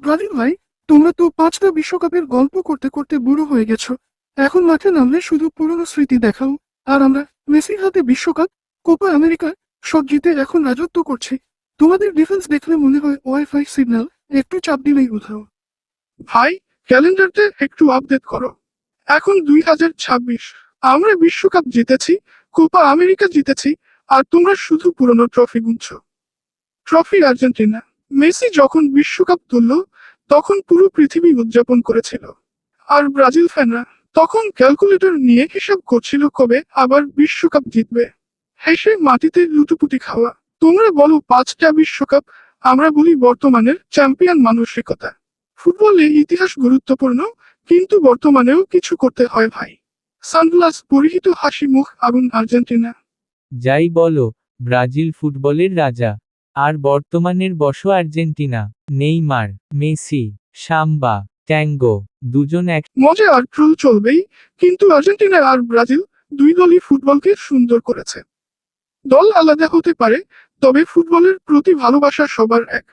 Brazil ভাই, তোমরা তো 5টা বিশ্বকাপের গল্প করতে করতে বুড়ো হয়ে গেছো। এখন মাঠে নামলে শুধু পুরনো স্মৃতি দেখাও। আর আমরা মেসির হাতে বিশ্বকাপ, কোপা আমেরিকা সব জিতে এখন রাজত্ব করছি। তোমাদের ডিফেন্স দেখলে মনে হয় ওয়াইফাই সিগন্যাল একটু চাপ দিলেই উধাও। ভাই, ক্যালেন্ডারটা একটু আপডেট করো। এখন 2026, আমরা বিশ্বকাপ জিতেছি, কোপা আমেরিকা জিতেছি, আর তোমরা শুধু পুরনো ট্রফি গুনছো। Trophy Argentina. মেসি যখন বিশ্বকাপ তুলল তখন পুরো পৃথিবী উদযাপন করেছিল। আর ব্রাজিল ফ্যানরা তখন ক্যালকুলেটর নিয়ে হিসাব করছিল কবে আবার বিশ্বকাপ জিতবে। হেসে মাটিতে লুটুপুটি খাওয়া। তোমরা বলো 5টা বিশ্বকাপ, আমরা বলি বর্তমানের চ্যাম্পিয়ন মানসিকতা। ফুটবলে ইতিহাস গুরুত্বপূর্ণ, কিন্তু বর্তমানেও কিছু করতে হয় ভাই। সানগ্লাস পরিহিত হাসি মুখ আগুন আর্জেন্টিনা। যাই বলো, ব্রাজিল ফুটবলের রাজা। আর বর্তমানের বশো আর্জেন্টিনা। নেইমার, মেসি, সাম্বা, ট্যাঙ্গো, দুজন এক। মজা আর ট্রোল চলবেই, কিন্তু আর্জেন্টিনা আর ব্রাজিল দুই দলই ফুটবলকে সুন্দর করেছে। দল আলাদা হতে পারে, তবে ফুটবলের প্রতি ভালোবাসা সবার এক।